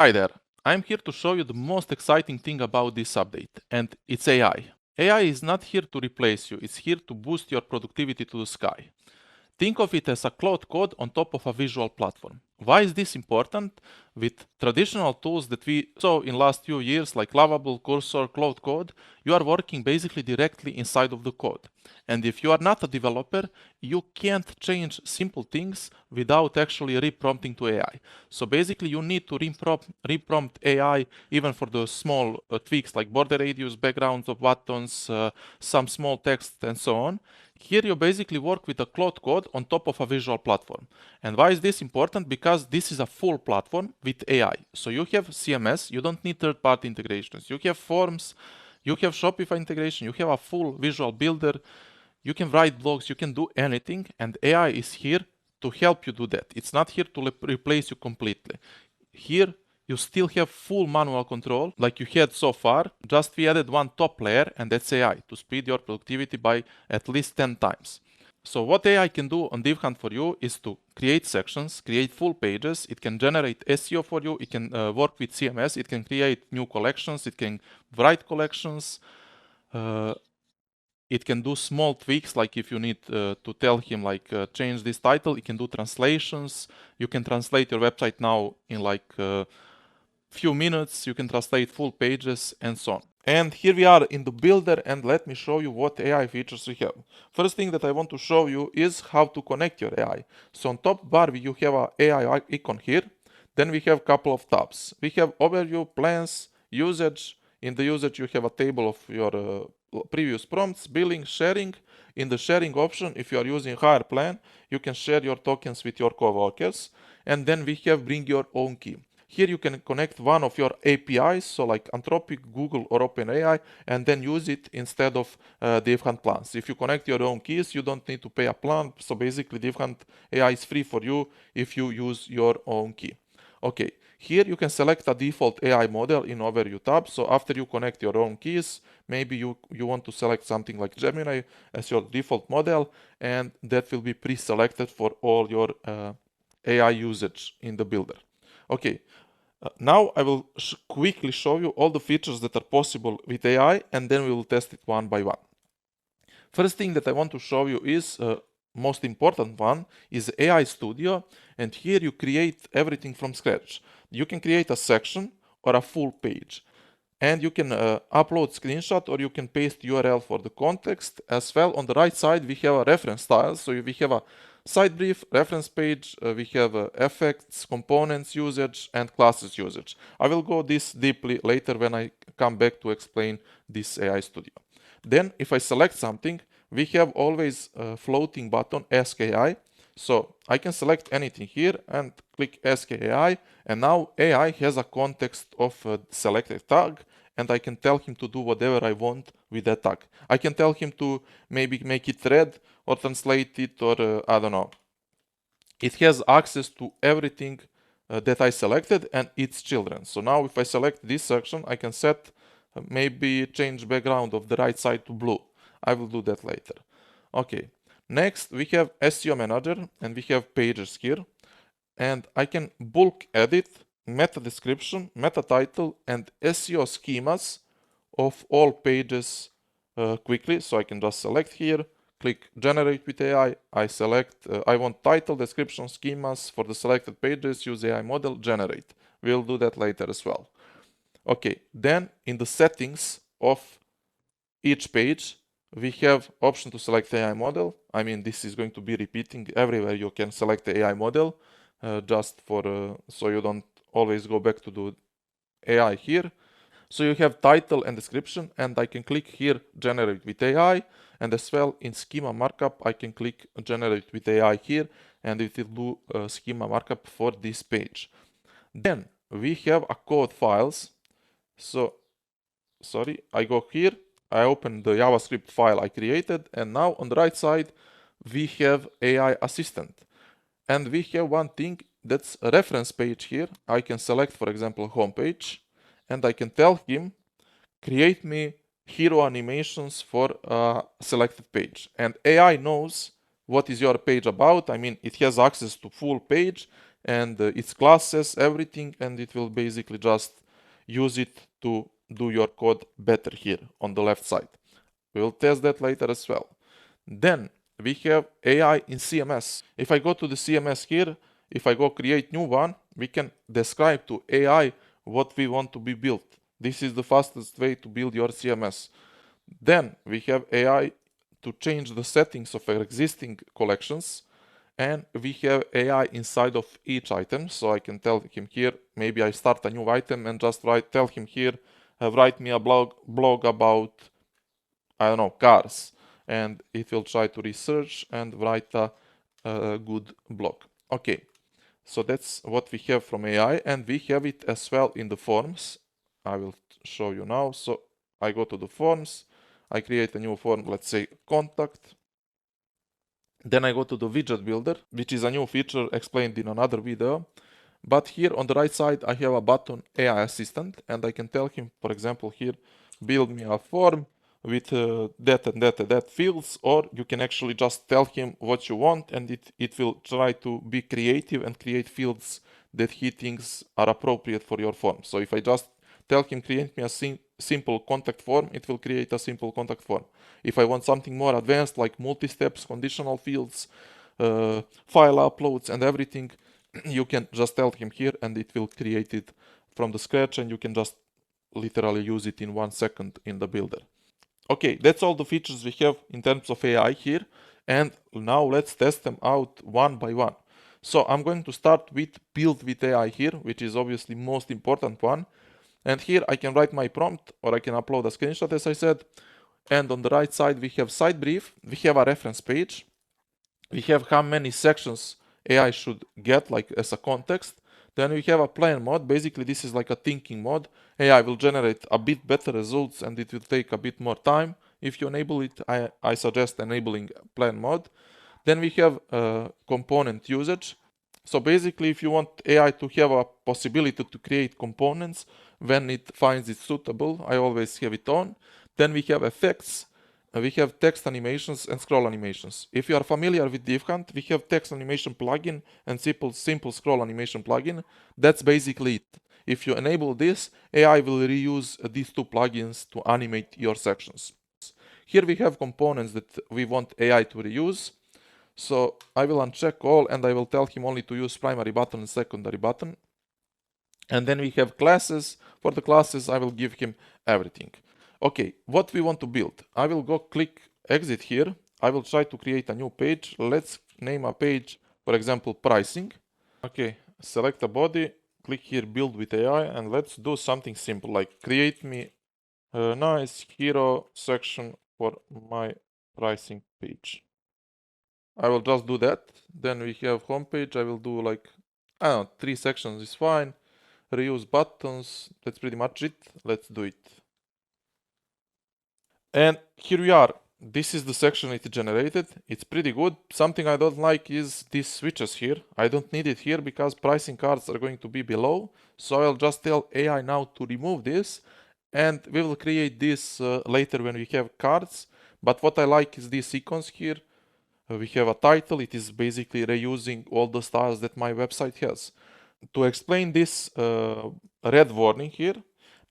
Hi there, I'm here to show you the most exciting thing about this update, and it's AI. AI is not here to replace you, it's here to boost your productivity to the sky. Think of it as a cloud code on top of a visual platform. Why is this important? With traditional tools that we saw in last few years like Lovable, Cursor, Cloud Code, you are working basically directly inside of the code. And if you are not a developer, you can't change simple things without actually reprompting to AI. So basically you need to reprompt AI even for the small tweaks like border radius, backgrounds of buttons, some small text and so on. Here you basically work with a cloud code on top of a visual platform. And why is this important? Because this is a full platform with AI. So you have CMS, you don't need third-party integrations. You have forms, you have Shopify integration, you have a full visual builder, you can write blogs, you can do anything, and AI is here to help you do that. It's not here to replace you completely. Here you still have full manual control like you had so far, just we added one top layer, and that's AI to speed your productivity by at least 10 times. So what AI can do on DevHunt for you is to create sections, create full pages, it can generate SEO for you, it can work with CMS, it can create new collections, it can write collections, it can do small tweaks, like if you need to tell him like change this title, it can do translations, you can translate your website now in like few minutes, you can translate full pages and so on. And here we are in the builder, and let me show you what AI features we have. First thing that I want to show you is how to connect your AI. So on top bar you have a AI icon here, then we have a couple of tabs. We have overview, plans, usage. In the usage you have a table of your previous prompts, billing, sharing. In the sharing option, if you are using higher plan, you can share your tokens with your coworkers. And then we have bring your own key. Here you can connect one of your APIs, so like Anthropic, Google, or OpenAI, and then use it instead of DevHunt plans. If you connect your own keys, you don't need to pay a plan. So basically, DevHunt AI is free for you if you use your own key. Okay, here you can select a default AI model in Overview tab. So after you connect your own keys, maybe you want to select something like Gemini as your default model, and that will be pre-selected for all your AI usage in the builder. Okay, now I will quickly show you all the features that are possible with AI, and then we will test it one by one. First thing that I want to show you is most important one is AI Studio, and here you create everything from scratch. You can create a section or a full page, and you can upload screenshot or you can paste URL for the context. As well, on the right side we have a reference style, so we have a site brief, reference page, we have effects, components usage, and classes usage. I will go this deeply later when I come back to explain this AI Studio. Then if I select something, we have always a floating button Ask AI. So I can select anything here and click Ask AI, and now AI has a context of a selected tag, and I can tell him to do whatever I want with that tag. I can tell him to maybe make it red or translate it, or I don't know. It has access to everything that I selected and its children. So now if I select this section, I can set maybe change background of the right side to blue. I will do that later. Okay, next we have SEO Manager, and we have pages here, and I can bulk edit meta description, meta title, and SEO schemas of all pages quickly. So I can just select here, click generate with AI, I select, I want title, description, schemas for the selected pages, use AI model, generate. We'll do that later as well. Okay, then in the settings of each page, we have option to select AI model. I mean, this is going to be repeating everywhere. You can select the AI model just for so you don't always go back to the AI here. So you have title and description, and I can click here generate with AI, and as well in schema markup I can click generate with AI here, and it will do schema markup for this page. Then we have a code files. So sorry, I go here, I open the JavaScript file I created, and now on the right side we have AI assistant, and we have one thing that's a reference page here. I can select, for example, home page, and I can tell him create me hero animations for a selected page, and AI knows what is your page about. I mean, it has access to full page, and its classes, everything, and it will basically just use it to do your code better here on the left side. We will test that later as well. Then we have AI in CMS. If I go to the CMS here, if I go create new one, we can describe to AI what we want to be built. This is the fastest way to build your CMS. Then we have AI to change the settings of our existing collections, and we have AI inside of each item. So I can tell him here, maybe I start a new item and just tell him here, write me a blog about, I don't know, cars, and it will try to research and write a good blog. Okay, so that's what we have from AI, and we have it as well in the forms. I will show you now. So I go to the forms, I create a new form, let's say contact. Then I go to the widget builder, which is a new feature explained in another video. But here on the right side, I have a button AI Assistant, and I can tell him, for example, here, build me a form with that and that and that fields, or you can actually just tell him what you want, and it will try to be creative and create fields that he thinks are appropriate for your form. So if I just tell him create me a simple contact form, it will create a simple contact form. If I want something more advanced like multi-steps, conditional fields, file uploads and everything, you can just tell him here and it will create it from the scratch, and you can just literally use it in 1 second in the builder. Okay, that's all the features we have in terms of AI here, and now let's test them out one by one. So I'm going to start with build with AI here, which is obviously most important one. And here I can write my prompt, or I can upload a screenshot as I said. And on the right side we have site brief, we have a reference page, we have how many sections AI should get like as a context. Then we have a plan mode. Basically this is like a thinking mode. AI will generate a bit better results and it will take a bit more time. If you enable it, I suggest enabling plan mode. Then we have component usage. So basically if you want AI to have a possibility to create components when it finds it suitable, I always have it on. Then we have effects. We have text animations and scroll animations. If you are familiar with DiffHunt, we have text animation plugin and simple scroll animation plugin. That's basically it. If you enable this, AI will reuse these two plugins to animate your sections. Here we have components that we want AI to reuse. So I will uncheck all and I will tell him only to use primary button and secondary button. And then we have classes. For the classes, I will give him everything. Okay, what we want to build. I will go click exit here. I will try to create a new page. Let's name a page, for example, pricing. Okay, select a body, click here build with AI, and let's do something simple like create me a nice hero section for my pricing page. I will just do that. Then we have homepage. I will do like, I don't know, 3 sections is fine. Reuse buttons. That's pretty much it. Let's do it. And here we are. This is the section it generated. It's pretty good. Something I don't like is these switches here. I don't need it here because pricing cards are going to be below. So I'll just tell AI now to remove this, and we will create this later when we have cards. But what I like is these icons here. We have a title. It is basically reusing all the styles that my website has. To explain this red warning here,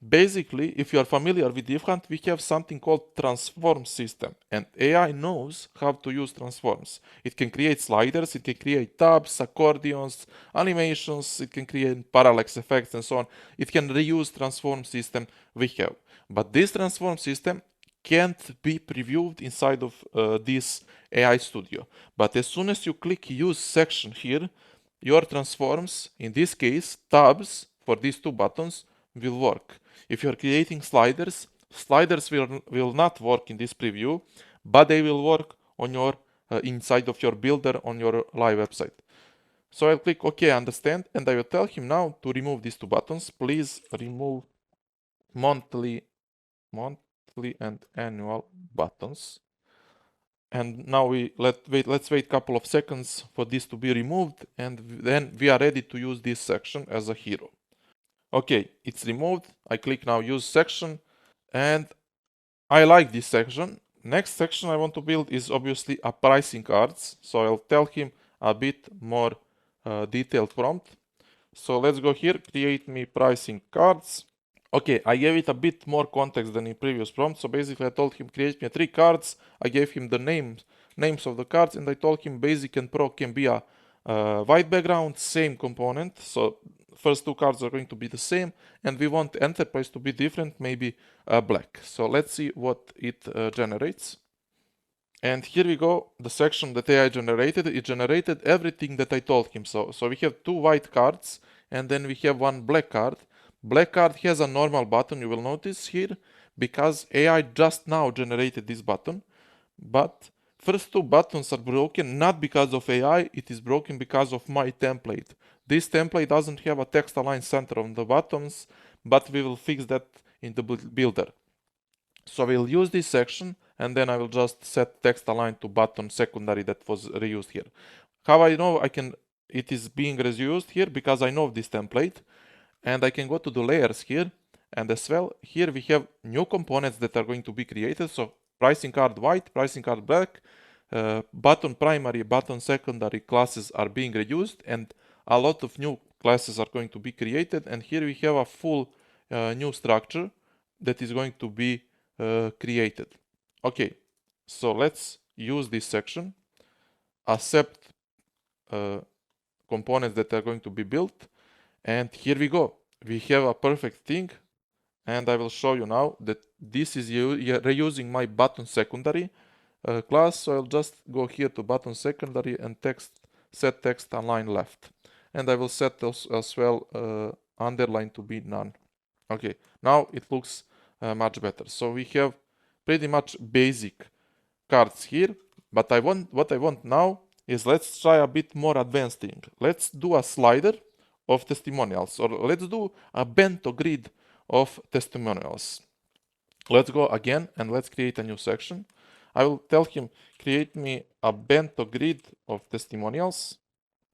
basically, if you are familiar with DiffHunt, we have something called transform system, and AI knows how to use transforms. It can create sliders, it can create tabs, accordions, animations, it can create parallax effects and so on. It can reuse transform system we have. But this transform system can't be previewed inside of this AI Studio. But as soon as you click use section here, your transforms, in this case tabs for these two buttons, will work. If you are creating sliders, sliders will not work in this preview, but they will work on your inside of your builder on your live website. So I'll click OK, understand, and I will tell him now to remove these two buttons. Please remove monthly and annual buttons. And now let's wait a couple of seconds for this to be removed, and then we are ready to use this section as a hero. Okay, it's removed. I click now use section, and I like this section. Next section I want to build is obviously a pricing cards. So I'll tell him a bit more detailed prompt. So let's go here, create me pricing cards. Okay, I gave it a bit more context than in previous prompt. So basically I told him create me 3 cards. I gave him the names of the cards, and I told him basic and pro can be a white background, same component. So first 2 cards are going to be the same, and we want enterprise to be different, maybe black. So let's see what it generates. And here we go, the section that AI generated. It generated everything that I told him. So we have 2 white cards, and then we have 1 black card. Black card has a normal button, you will notice here, because AI just now generated this button. But first 2 buttons are broken not because of AI, it is broken because of my template. This template doesn't have a text align center on the buttons, but we will fix that in the builder. So I will use this section, and then I will just set text align to button secondary that was reused here. How I know it is being reused here? Because I know this template, and I can go to the layers here, and as well here we have new components that are going to be created. So pricing card white, pricing card black, button primary, button secondary classes are being reused, and a lot of new classes are going to be created. And here we have a full new structure that is going to be created. Okay, so let's use this section, accept components that are going to be built, and here we go. We have a perfect thing, and I will show you now that this is reusing my button secondary class. So I'll just go here to button secondary and set text align left, and I will set as well underline to be none. Okay, now it looks much better. So we have pretty much basic cards here, but what I want now is let's try a bit more advanced thing. Let's do a slider of testimonials, or let's do a bento grid of testimonials. Let's go again and let's create a new section. I will tell him create me a bento grid of testimonials.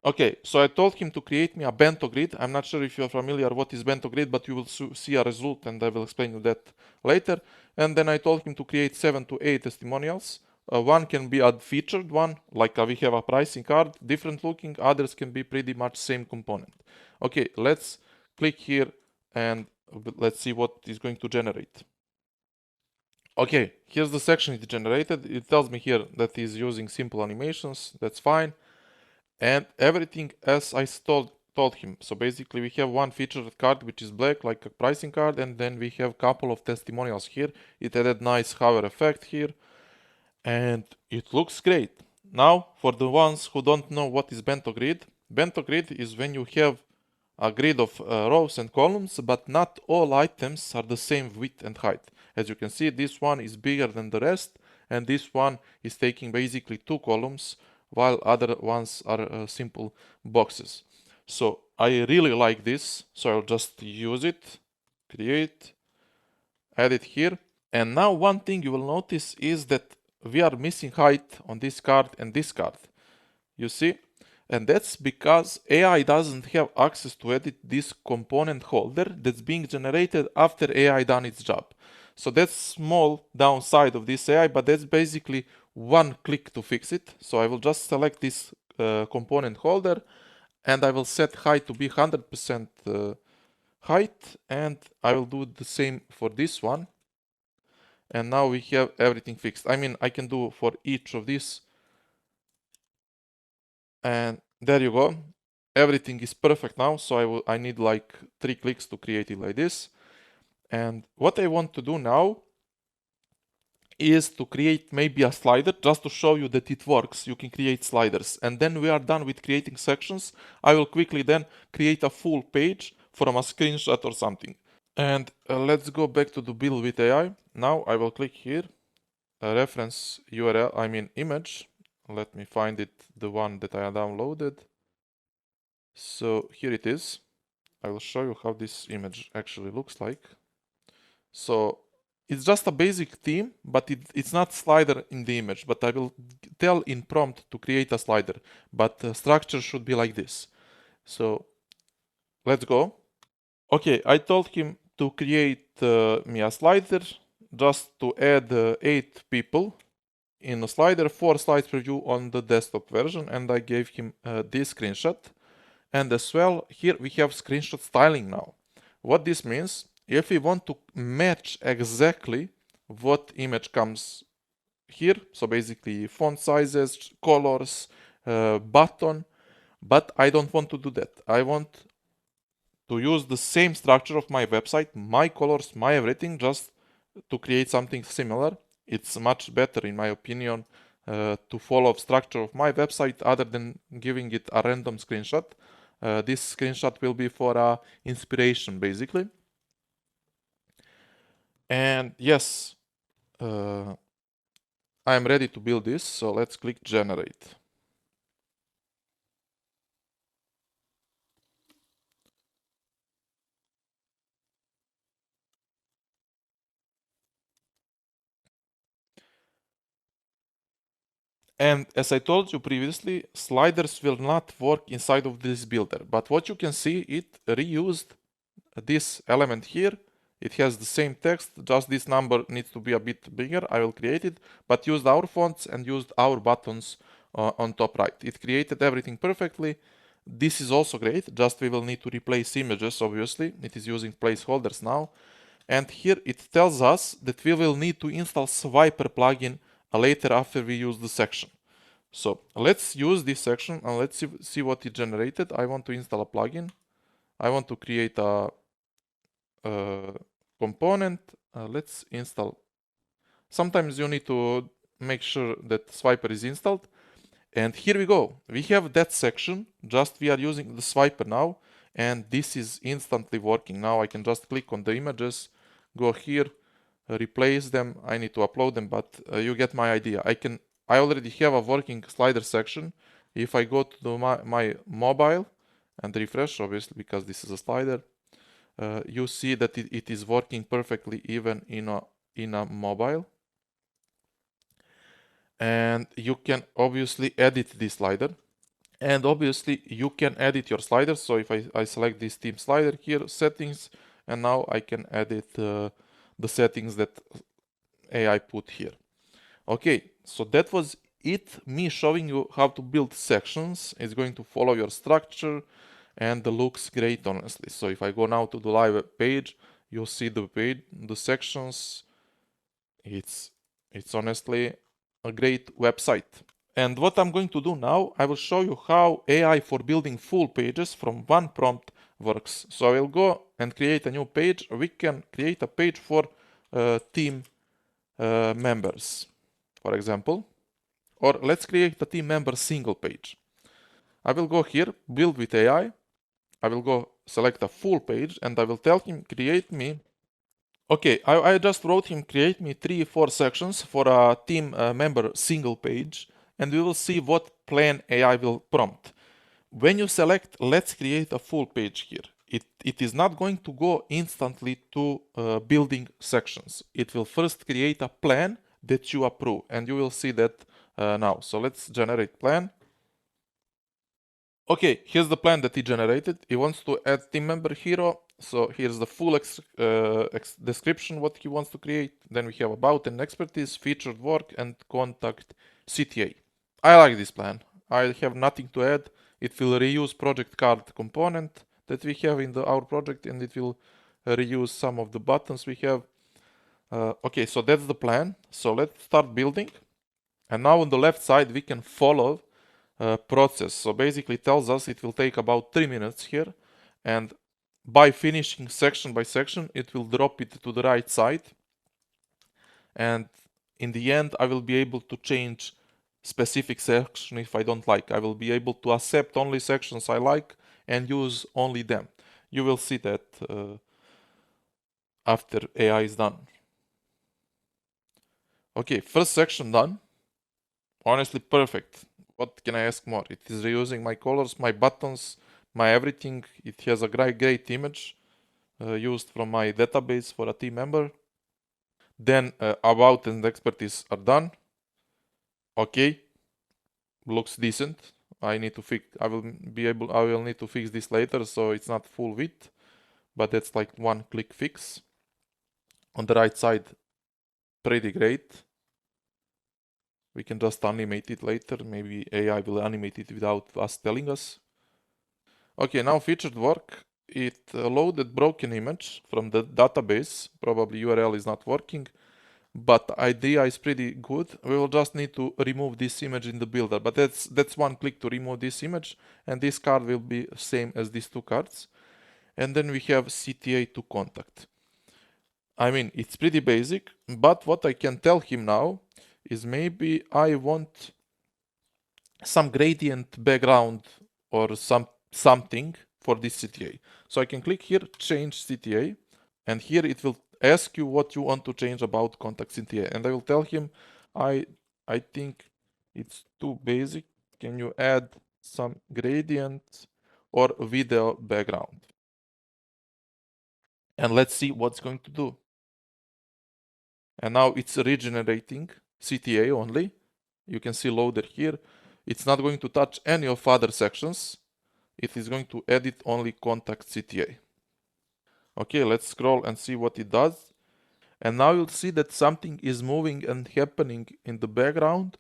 Okay, so I told him to create me a bento grid. I'm not sure if you're familiar what is bento grid, but you will see a result, and I will explain you that later. And then I told him to create 7 to 8 testimonials. One can be a featured one, like we have a pricing card, different looking. Others can be pretty much same component. Okay, let's click here and let's see what is going to generate. Okay, here's the section it generated. It tells me here that is using simple animations. That's fine. And everything as I told him. So basically we have one featured card which is black, like a pricing card, and then we have couple of testimonials here. It added nice hover effect here, and it looks great. Now for the ones who don't know what is bento grid is when you have a grid of rows and columns, but not all items are the same width and height. As you can see, this one is bigger than the rest, and this one is taking basically 2 columns, while other ones are simple boxes. So I really like this, so I'll just use it, create, add it here. And now one thing you will notice is that we are missing height on this card and this card. You see? And that's because AI doesn't have access to edit this component holder that's being generated after AI done its job. So that's small downside of this AI, but that's basically one click to fix it. So I will just select this component holder, and I will set height to be 100% height, and I will do the same for this one. And now we have everything fixed. I mean, I can do for each of these. And there you go. Everything is perfect now. So I need like 3 clicks to create it like this. And what I want to do now is to create maybe a slider just to show you that it works. You can create sliders. And then we are done with creating sections. I will quickly then create a full page from a screenshot or something. And let's go back to the build with AI. Now I will click here, reference URL, I mean image. Let me find it, the one that I downloaded. So here it is. I will show you how this image actually looks like. So it's just a basic theme, but it's not slider in the image, but I will tell in prompt to create a slider, but the structure should be like this. So let's go. Okay, I told him to create me a slider just to add 8 people in a slider, 4 slides preview on the desktop version, and I gave him this screenshot. And as well, here we have screenshot styling now. What this means, if we want to match exactly what image comes here, so basically font sizes, colors, button, but I don't want to do that. I want to use the same structure of my website, my colors, my everything, just to create something similar. It's much better, in my opinion, to follow structure of my website other than giving it a random screenshot. This screenshot will be for inspiration, basically. And yes, I am ready to build this, so let's click generate. And as I told you previously, sliders will not work inside of this builder. But what you can see, it reused this element here. It has the same text, just this number needs to be a bit bigger. I will create it, but used our fonts and used our buttons on top right. It created everything perfectly. This is also great, just we will need to replace images, obviously. It is using placeholders now. And here it tells us that we will need to install Swiper plugin later after we use the section. So let's use this section and let's see what it generated. I want to install a plugin. I want to create a component. Let's install. Sometimes you need to make sure that Swiper is installed. And here we go. We have that section. Just we are using the Swiper now. And this is instantly working. Now I can just click on the images, go here, replace them. I need to upload them, but you get my idea. I already have a working slider section. If I go to my mobile and refresh, obviously because this is a slider, you see that it is working perfectly even in a mobile. And you can obviously edit this slider. And obviously you can edit your sliders. So if I select this theme slider here, settings, and now I can edit the settings that AI put here. Okay, so that was it, me showing you how to build sections. It's going to follow your structure and looks great, honestly. So if I go now to the live page, you'll see the page, the sections. It's honestly a great website. And what I'm going to do now, I will show you how AI for building full pages from one prompt works. So I will go and create a new page. We can create a page for team members, for example. Or let's create a team member single page. I will go here, build with AI. I will go select a full page and I will tell him create me. Okay, I just wrote him create me 3-4 sections for a team member single page, and we will see what plan AI will prompt. When you select let's create a full page here, it is not going to go instantly to building sections. It will first create a plan that you approve, and you will see that now. So let's generate plan. Okay, here's the plan that he generated. He wants to add team member hero. So here's the full description what he wants to create. Then we have about and expertise, featured work, and contact CTA. I like this plan. I have nothing to add. It will reuse project card component that we have in our project, and it will reuse some of the buttons we have. Okay, so that's the plan. So let's start building. And now on the left side, we can follow process. So basically tells us it will take about 3 minutes here, and by finishing section by section it will drop it to the right side, and in the end I will be able to change specific section if I don't like. I will be able to accept only sections I like and use only them. You will see that after AI is done. Okay, first section done. Honestly perfect. What can I ask more? It is reusing my colors, my buttons, my everything. It has a great image used from my database for a team member. Then about and expertise are done. Okay, looks decent. I need to fix. I will need to fix this later, so it's not full width, but that's like one click fix. On the right side, pretty great. We can just animate it later. Maybe AI will animate it without us telling us. Okay, now featured work. It loaded broken image from the database. Probably URL is not working, but idea is pretty good. We will just need to remove this image in the builder, but that's one click to remove this image, and this card will be same as these two cards. And then we have CTA to contact. I mean, it's pretty basic, but what I can tell him now is maybe I want some gradient background or something for this CTA. So I can click here, change CTA, and here it will ask you what you want to change about contact CTA. And I will tell him, I think it's too basic. Can you add some gradient or video background? And let's see what's going to do. And now it's regenerating CTA only. You can see loader here. It's not going to touch any of other sections. It is going to edit only contact CTA. Okay, let's scroll and see what it does. And now you'll see that something is moving and happening in the background.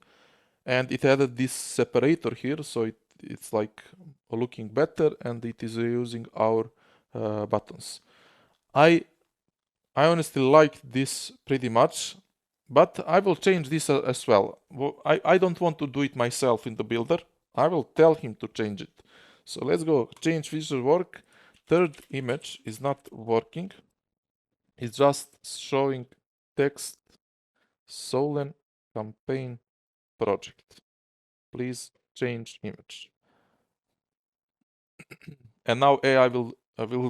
And it added this separator here, so it's like looking better, and it is reusing our buttons. I honestly like this pretty much, but I will change this as well. I don't want to do it myself in the builder. I will tell him to change it. So let's go change feature work. Third image is not working. It's just showing text Solen campaign project. Please change image. And now AI will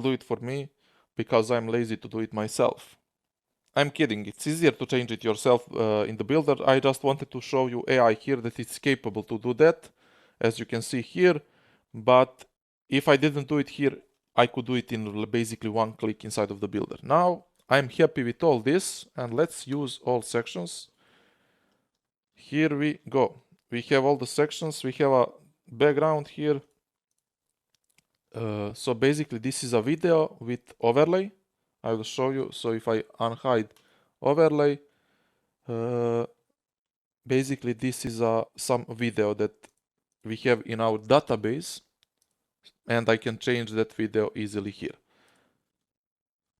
do it for me because I'm lazy to do it myself. I'm kidding, it's easier to change it yourself in the builder. I just wanted to show you AI here that it's capable to do that, as you can see here. But if I didn't do it here, I could do it in basically one click inside of the builder. Now I'm happy with all this, and let's use all sections. Here we go. We have all the sections. We have a background here. So basically this is a video with overlay. I will show you. So if I unhide overlay, basically this is some video that we have in our database, and I can change that video easily here.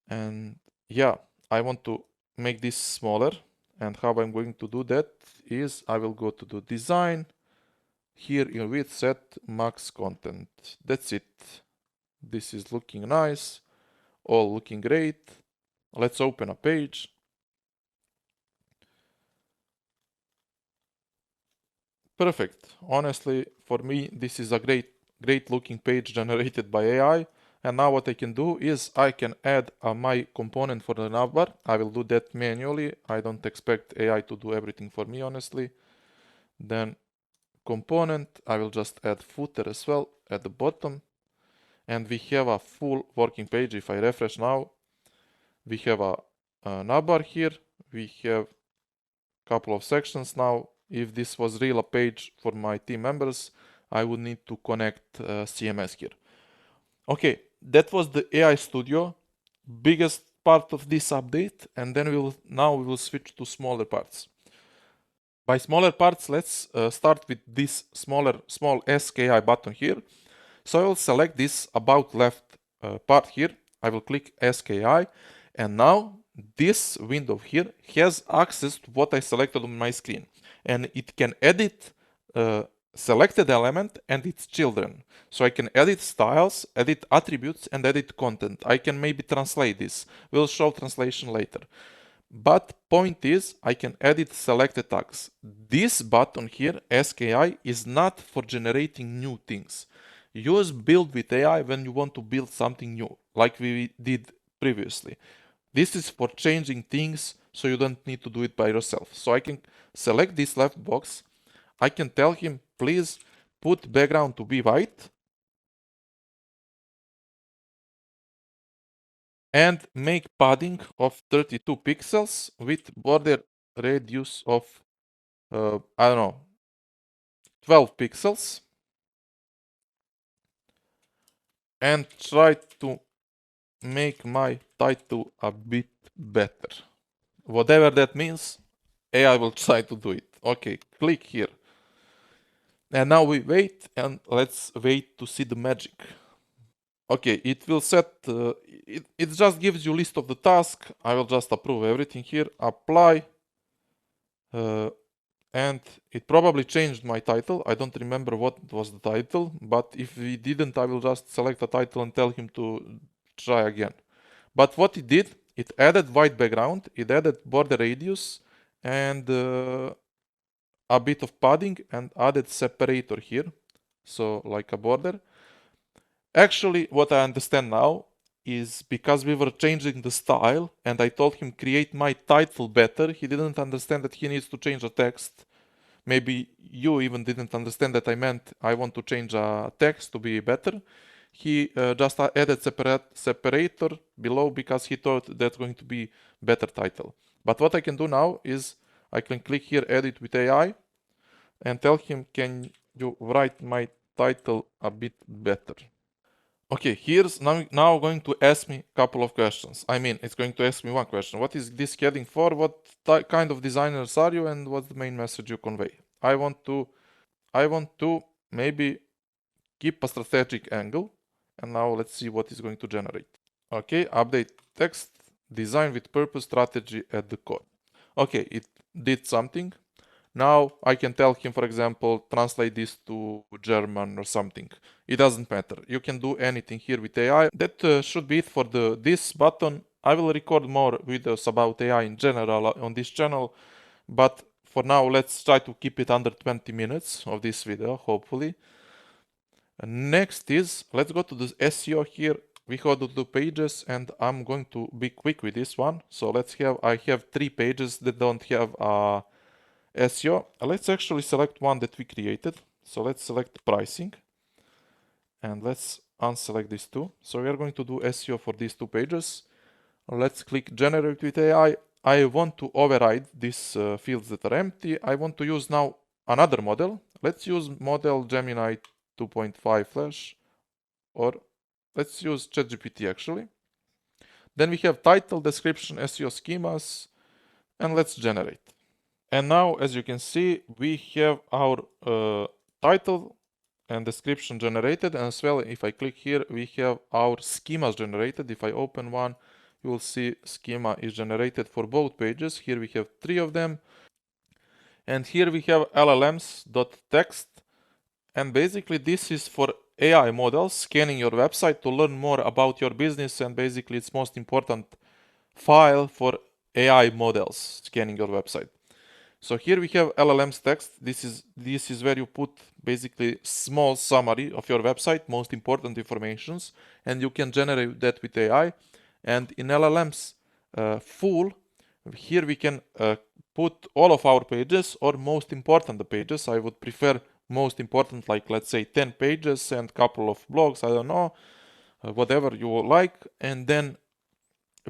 And yeah, I want to make this smaller, and how I'm going to do that is I will go to the design, here in width set max content. That's it. This is looking nice, all looking great. Let's open a page. Perfect. Honestly, for me, this is a great looking page generated by AI. And now what I can do is I can add my component for the navbar. I will do that manually. I don't expect AI to do everything for me, honestly. Then component, I will just add footer as well at the bottom. And we have a full working page. If I refresh now, we have a navbar here. We have a couple of sections now. If this was real a page for my team members, I would need to connect CMS here. Okay, that was the AI Studio, biggest part of this update, and then we will switch to smaller parts. By smaller parts, let's start with this small SKI button here. So I will select this about left part here. I will click SKI, and now this window here has access to what I selected on my screen, and it can edit selected element and its children. So I can edit styles, edit attributes, and edit content. I can maybe translate this. We'll show translation later. But point is, I can edit selected tags. This button here, SKI, is not for generating new things. Use build with AI when you want to build something new, like we did previously. This is for changing things, so you don't need to do it by yourself. So I can select this left box. I can tell him, please put background to be white and make padding of 32 pixels with border radius of, I don't know, 12 pixels. And try to make my title a bit better. Whatever that means, AI will try to do it. Okay, click here. And now we wait, and let's wait to see the magic. Okay, it will set, it just gives you list of the task. I will just approve everything here, apply, and it probably changed my title. I don't remember what was the title, but if we didn't, I will just select a title and tell him to try again. But what it did, it added white background, it added border radius, and a bit of padding, and added separator here, so like a border. Actually, what I understand now is because we were changing the style and I told him create my title better, he didn't understand that he needs to change the text. Maybe you even didn't understand that I meant I want to change a text to be better. He just added separator below because he thought that's going to be better title. But what I can do now is I can click here edit with AI and tell him, can you write my title a bit better? Okay, here's now going to ask me a couple of questions. I mean, it's going to ask me one question. What is this heading for? What kind of designers are you and what's the main message you convey? I want to maybe keep a strategic angle, and now let's see what is going to generate. Okay, update text, design with purpose, strategy at the core. Okay, it did something. Now I can tell him, for example, translate this to German or something. It doesn't matter. You can do anything here with AI. That should be it for this button. I will record more videos about AI in general on this channel, but for now let's try to keep it under 20 minutes of this video, hopefully. Next is, let's go to the SEO here. We have the 2 pages and I'm going to be quick with this one. So I have 3 pages that don't have SEO. Let's actually select one that we created. So let's select pricing and let's unselect these two. So we are going to do SEO for these 2 pages. Let's click generate with AI. I want to override these fields that are empty. I want to use now another model. Let's use model Gemini 2.5 Flash, or let's use ChatGPT actually. Then we have title, description, SEO schemas, and let's generate. And now, as you can see, we have our title and description generated, and as well, if I click here, we have our schemas generated. If I open one, you will see schema is generated for both pages. Here we have 3 of them. And here we have LLMs.txt. And basically this is for AI models scanning your website to learn more about your business, and basically it's most important file for AI models scanning your website. So here we have LLMs text. This is where you put basically small summary of your website, most important informations, and you can generate that with AI. And in LLMs full, here we can put all of our pages or most important pages. I would prefer most important, like let's say 10 pages and couple of blogs, I don't know, whatever you like, and then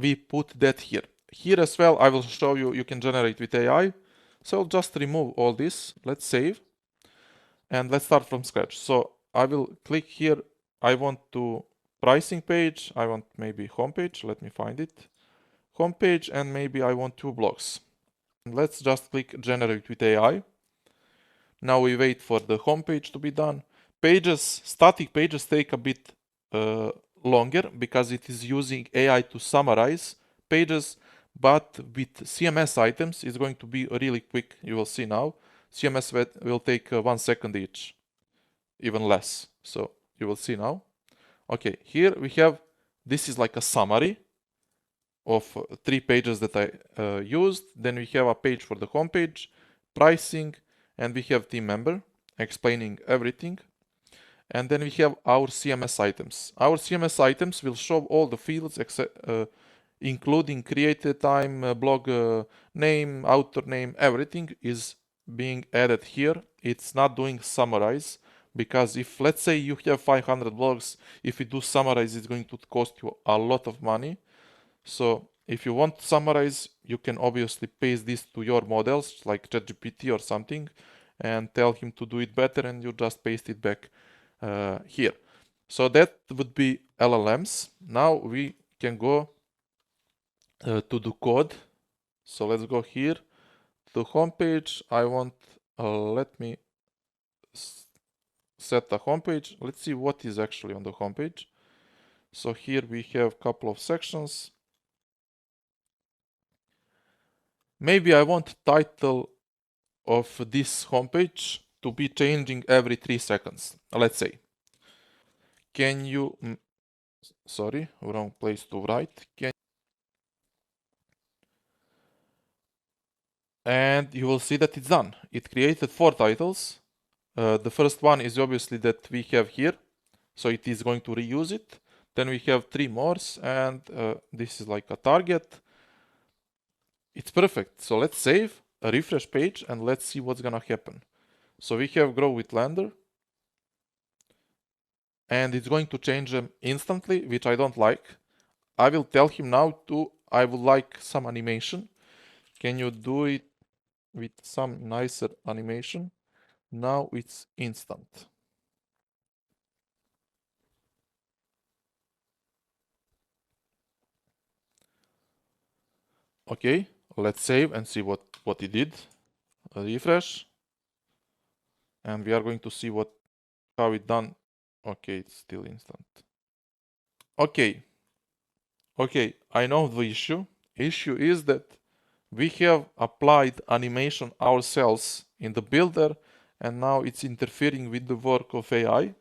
we put that here. Here as well, I will show you can generate with AI. So I'll just remove all this. Let's save and let's start from scratch. So I will click here. I want to pricing page. I want maybe homepage. Let me find it. Homepage, and maybe I want 2 blogs. Let's just click generate with AI. Now we wait for the homepage to be done. Pages, static pages take a bit longer because it is using AI to summarize pages, but with CMS items it's going to be really quick. You will see now. CMS will take 1 second each, even less. So you will see now. Okay, here we have, this is like a summary of 3 pages that I used. Then we have a page for the homepage, pricing, and we have team member explaining everything. And then we have our CMS items. Our CMS items will show all the fields including created time, blog name, author name, everything is being added here. It's not doing summarize, because if let's say you have 500 blogs, if you do summarize, it's going to cost you a lot of money. So if you want to summarize, you can obviously paste this to your models like ChatGPT or something and tell him to do it better, and you just paste it back here. So that would be LLMs. Now we can go to the code. So let's go here to the homepage. I want, let me set the homepage. Let's see what is actually on the homepage. So here we have a couple of sections. Maybe I want title of this homepage to be changing every 3 seconds. Let's say, can you, sorry, wrong place to write. And you will see that it's done. It created 4 titles. The first one is obviously that we have here, so it is going to reuse it. Then we have 3 more, and this is like a target. It's perfect. So let's save a refresh page and let's see what's gonna happen. So we have grow with lender, and it's going to change them instantly, which I don't like. I will tell him now I would like some animation. Can you do it with some nicer animation? Now it's instant. Okay, let's save and see what it did. A refresh. And we are going to see how it done. Okay, it's still instant. Okay, I know the issue. Issue is that we have applied animation ourselves in the builder, and now it's interfering with the work of AI,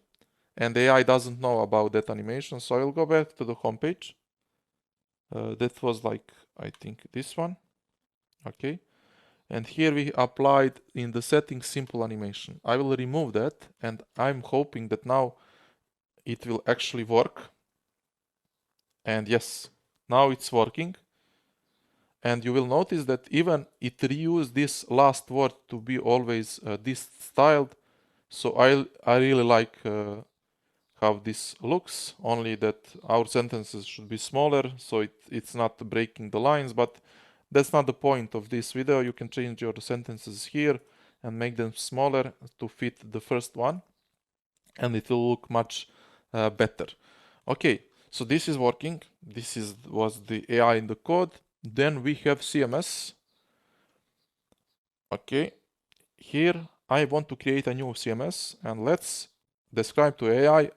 and AI doesn't know about that animation. So I'll go back to the homepage. That was like, I think this one. Okay, and here we applied in the settings simple animation. I will remove that, and I'm hoping that now it will actually work. And yes, now it's working. And you will notice that even it reused this last word to be always this styled. So I really like how this looks, only that our sentences should be smaller, so it's not breaking the lines, but that's not the point of this video. You can change your sentences here and make them smaller to fit the first one, and it will look much better. Okay, so this is working. Was the AI in the code. Then we have CMS. Okay, here I want to create a new CMS, and let's describe to AI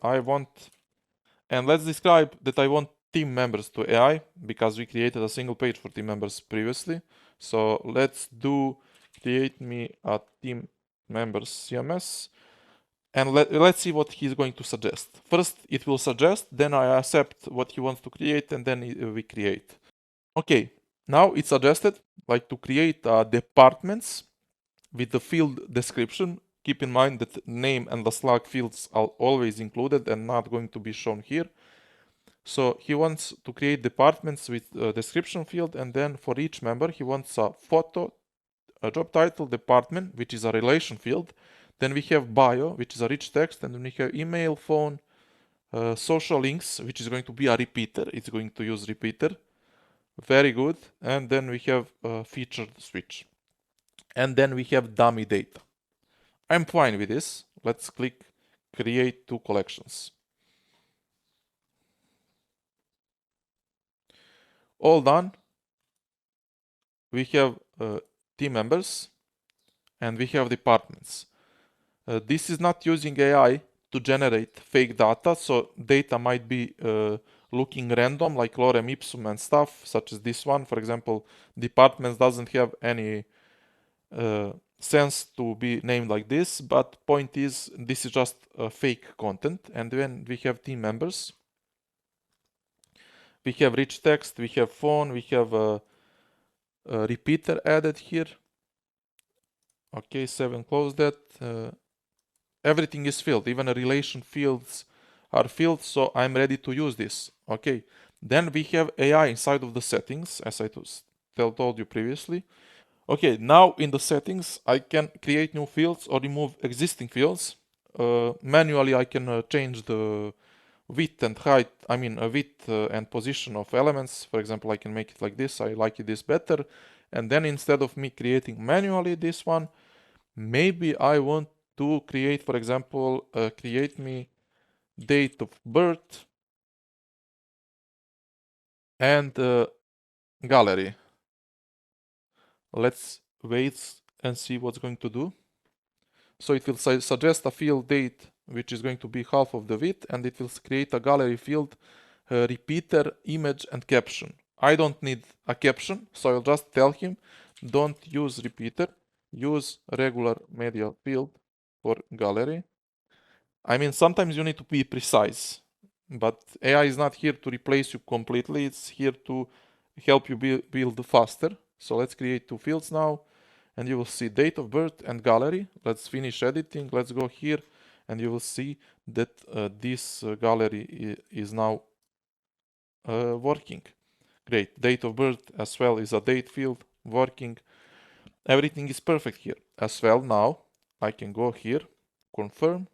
let's describe that I want team members to AI, because we created a single page for team members previously. So let's do create me a team members CMS, and let's see what he's going to suggest. First it will suggest, then I accept what he wants to create, and then we create. Okay, now it's suggested like to create departments with the field description. Keep in mind that name and the slug fields are always included and not going to be shown here. So he wants to create departments with a description field, and then for each member he wants a photo, a job title, department, which is a relation field. Then we have bio, which is a rich text, and then we have email, phone, social links, which is going to be a repeater. It's going to use repeater. Very good. And then we have featured switch. And then we have dummy data. I'm fine with this. Let's click create 2 collections. All done. We have team members and we have departments. This is not using AI to generate fake data, so data might be looking random, like lorem ipsum and stuff, such as this one. For example, departments doesn't have any sense to be named like this, but point is, this is just fake content. And then we have team members. We have rich text, we have phone, we have a repeater added here. Okay, 7, close that. Everything is filled, even the relation fields are filled, so I'm ready to use this. Okay, then we have AI inside of the settings, as I told you previously. Okay, now in the settings I can create new fields or remove existing fields. Manually I can change the width and height, width and position of elements. For example, I can make it like this. I like this better. And then instead of me creating manually this one, maybe I want to create, for example, create me date of birth and gallery. Let's wait and see what's going to do. So it will suggest a field date, which is going to be half of the width, and it will create a gallery field, repeater, image, and caption. I don't need a caption, so I'll just tell him, don't use repeater, use regular media field for gallery. I mean, sometimes you need to be precise, but AI is not here to replace you completely. It's here to help you build faster. So let's create two fields now, and you will see date of birth and gallery. Let's finish editing. Let's go here, and you will see that this gallery is now working. Great. Date of birth as well is a date field working. Everything is perfect here. As well, now I can go here, confirm.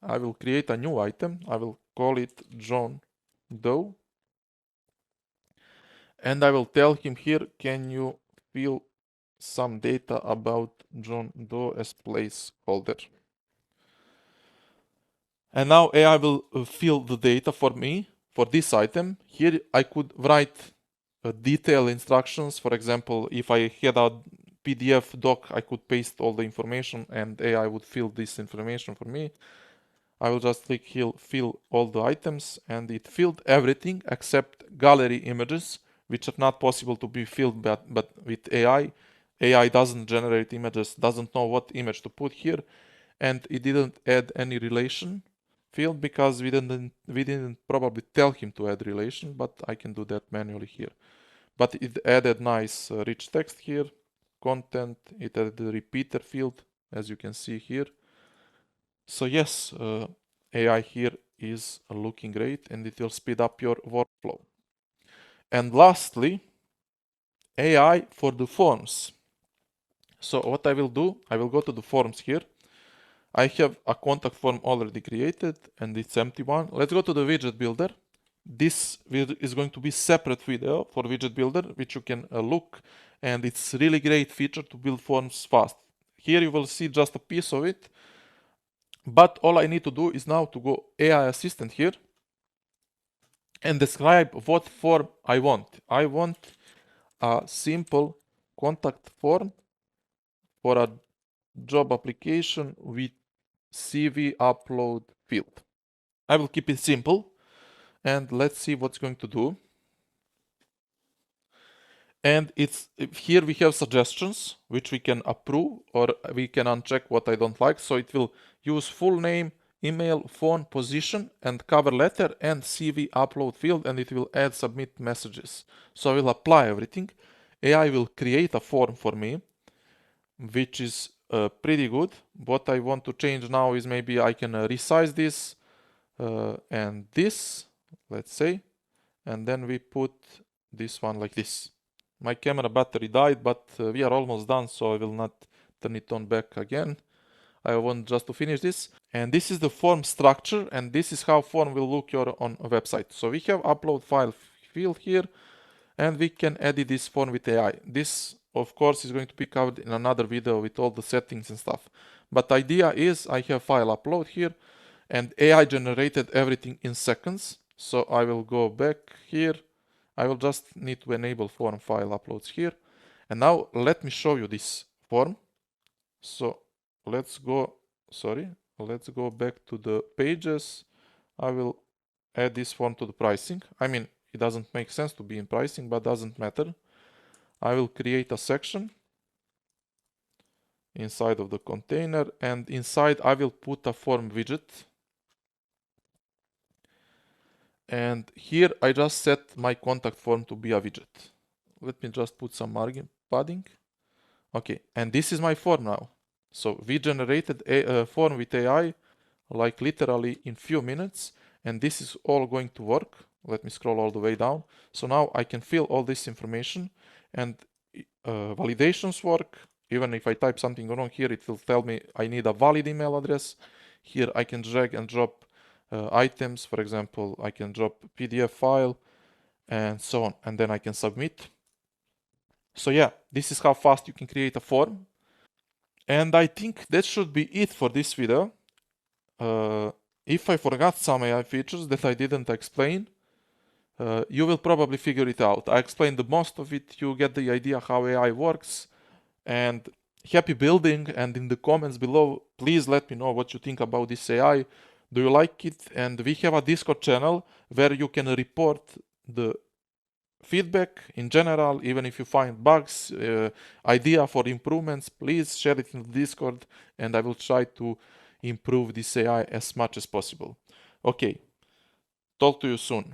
I will create a new item. I will call it John Doe. And I will tell him here, can you fill some data about John Doe as placeholder? And now AI will fill the data for me for this item. Here I could write detailed instructions. For example, if I had a PDF doc, I could paste all the information and AI would fill this information for me. I will just click here, fill all the items, and it filled everything except gallery images, which are not possible to be filled but with AI. AI doesn't generate images, doesn't know what image to put here, and it didn't add any relation field because we didn't probably tell him to add relation, but I can do that manually here. But it added nice rich text here, content, it added the repeater field, as you can see here. So yes, AI here is looking great and it will speed up your workflow. And lastly, AI for the forms. So what I will do, I will go to the forms here. I have a contact form already created and it's empty one. Let's go to the widget builder. This is going to be separate video for widget builder, which you can look, and it's really great feature to build forms fast. Here you will see just a piece of it. But all I need to do is now to go AI assistant here and describe what form I want. I want a simple contact form for a job application with CV upload field. I will keep it simple and let's see what's going to do. And it's here we have suggestions which we can approve or we can uncheck what I don't like. So it will use full name, email, phone, position, and cover letter and CV upload field, and it will add submit messages. So I will apply everything. AI will create a form for me, which is pretty good. What I want to change now is maybe I can resize this and this, let's say, and then we put this one like this. My camera battery died, but we are almost done, so I will not turn it on back again. I want just to finish this. And this is the form structure, and this is how form will look on a website. So we have upload file field here, and we can edit this form with AI. This, of course, is going to be covered in another video with all the settings and stuff. But the idea is I have file upload here, and AI generated everything in seconds. So I will go back here. I will just need to enable form file uploads here. And now let me show you this form. So let's go back to the pages. I will add this form to the pricing. I mean, it doesn't make sense to be in pricing, but doesn't matter. I will create a section inside of the container, and inside I will put a form widget. And here I just set my contact form to be a widget. Let me just put some margin padding. Okay, and this is my form now. So we generated a form with AI like literally in few minutes, and this is all going to work. Let me scroll all the way down. So now I can fill all this information, and validations work. Even if I type something wrong here, it will tell me I need a valid email address. Here I can drag and drop items. For example, I can drop PDF file and so on, and then I can submit. So yeah, this is how fast you can create a form. And I think that should be it for this video. If I forgot some AI features that I didn't explain, you will probably figure it out. I explained the most of it, you get the idea how AI works, and happy building. And in the comments below, please let me know what you think about this AI. Do you like it? And we have a Discord channel where you can report the feedback in general. Even if you find bugs, idea for improvements, please share it in the Discord, and I will try to improve this AI as much as possible. Okay, talk to you soon.